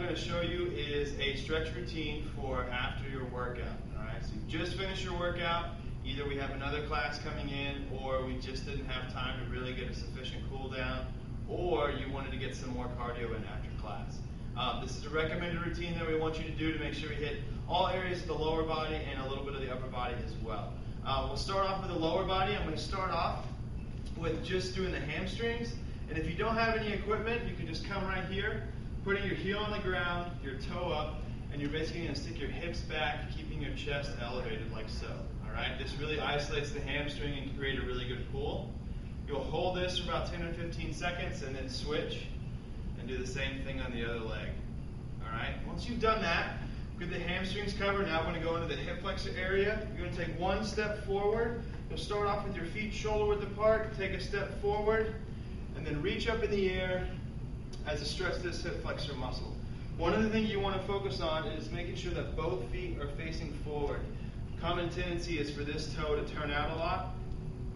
going to show you is a stretch routine for after your workout. Alright, so you just finished your workout, either we have another class coming in, or we just didn't have time to really get a sufficient cool down, or you wanted to get some more cardio in after class. This is a recommended routine that we want you to do to make sure we hit all areas of the lower body and a little bit of the upper body as well. We'll start off with the lower body. I'm going to start off with just doing the hamstrings. And if you don't have any equipment, you can just come right here, putting your heel on the ground, your toe up, and you're basically going to stick your hips back, keeping your chest elevated like so. Alright, this really isolates the hamstring and can create a really good pull. You'll hold this for about 10 or 15 seconds and then switch and do the same thing on the other leg. Alright, once you've done that, get the hamstrings covered. Now we're going to go into the hip flexor area. You're going to take one step forward. You'll start off with your feet shoulder width apart, take a step forward, and then reach up in the air as you stretch this hip flexor muscle. One of the things you want to focus on is making sure that both feet are facing forward. Common tendency is for this toe to turn out a lot.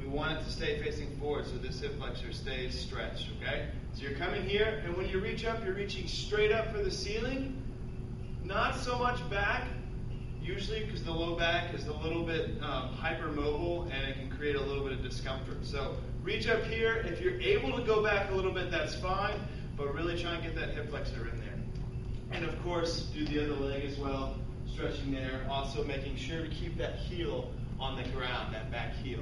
We want it to stay facing forward so this hip flexor stays stretched, okay? So you're coming here, and when you reach up, you're reaching straight up for the ceiling. Not so much back, usually because the low back is a little bit hypermobile and it can create a little bit of discomfort. So reach up here. If you're able to go back a little bit, that's fine, but really try and get that hip flexor in there. And of course, do the other leg as well, stretching there, also making sure to keep that heel on the ground, that back heel.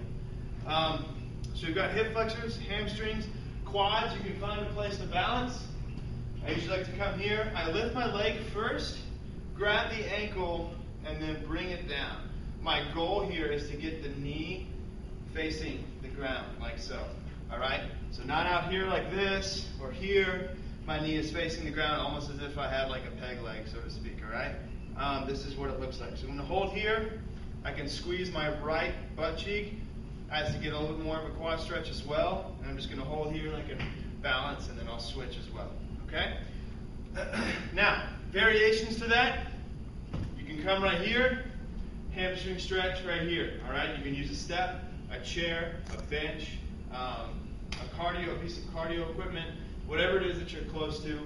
So you've got hip flexors, hamstrings, quads. You can find a place to balance. I usually like to come here. I lift my leg first, grab the ankle, and then bring it down. My goal here is to get the knee facing the ground, like so. Alright? So not out here like this, or here. My knee is facing the ground almost as if I had like a peg leg, so to speak. Alright? This is what it looks like. So I'm going to hold here. I can squeeze my right butt cheek as to get a little bit more of a quad stretch as well. And I'm just going to hold here and I can balance, and then I'll switch as well. Okay? Now, variations to that. You can come right here, hamstring stretch right here. Alright? You can use a step, a chair, a bench, a piece of cardio equipment, whatever it is that you're close to.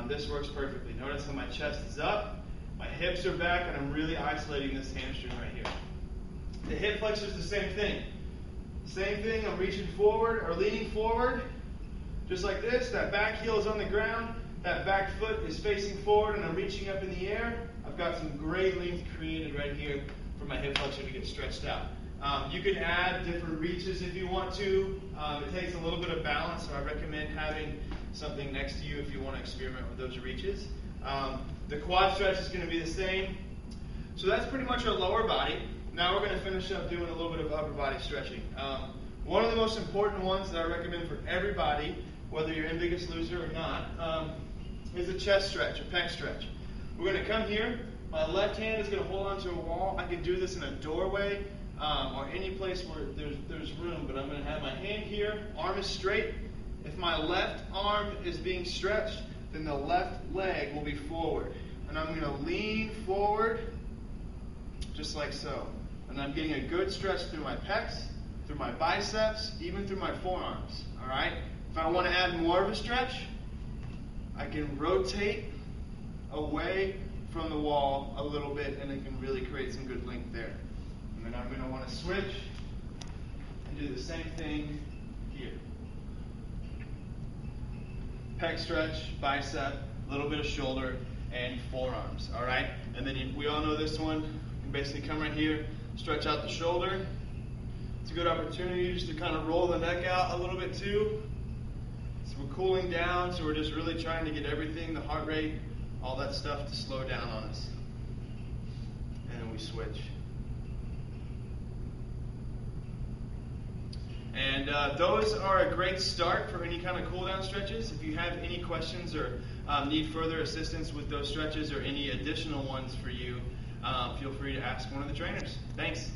This works perfectly. Notice how my chest is up, my hips are back, and I'm really isolating this hamstring right here. The hip flexor is the same thing. Same thing, I'm reaching forward or leaning forward, just like this. That back heel is on the ground, that back foot is facing forward, and I'm reaching up in the air. I've got some great length created right here for my hip flexor to get stretched out. You can add different reaches if you want to. It takes a little bit of balance, so I recommend having something next to you if you want to experiment with those reaches. The quad stretch is going to be the same. So that's pretty much our lower body. Now we're going to finish up doing a little bit of upper body stretching. One of the most important ones that I recommend for everybody, whether you're in Biggest Loser or not, is a chest stretch, a pec stretch. We're going to come here. My left hand is going to hold onto a wall. I can do this in a doorway or any place where there's room, but I'm going to have my hand here, arm is straight. If my left arm is being stretched, then the left leg will be forward. And I'm going to lean forward just like so. And I'm getting a good stretch through my pecs, through my biceps, even through my forearms. Alright? If I want to add more of a stretch, I can rotate away from the wall a little bit, and it can really create some good length there. And then I'm going to want to switch and do the same thing here. Pec stretch, bicep, a little bit of shoulder, and forearms. Alright? And then we all know this one. You can basically come right here, stretch out the shoulder. It's a good opportunity just to kind of roll the neck out a little bit too. So we're cooling down, so we're just really trying to get everything, the heart rate, all that stuff to slow down on us. And then we switch. And those are a great start for any kind of cool down stretches. If you have any questions or need further assistance with those stretches or any additional ones for you, feel free to ask one of the trainers. Thanks.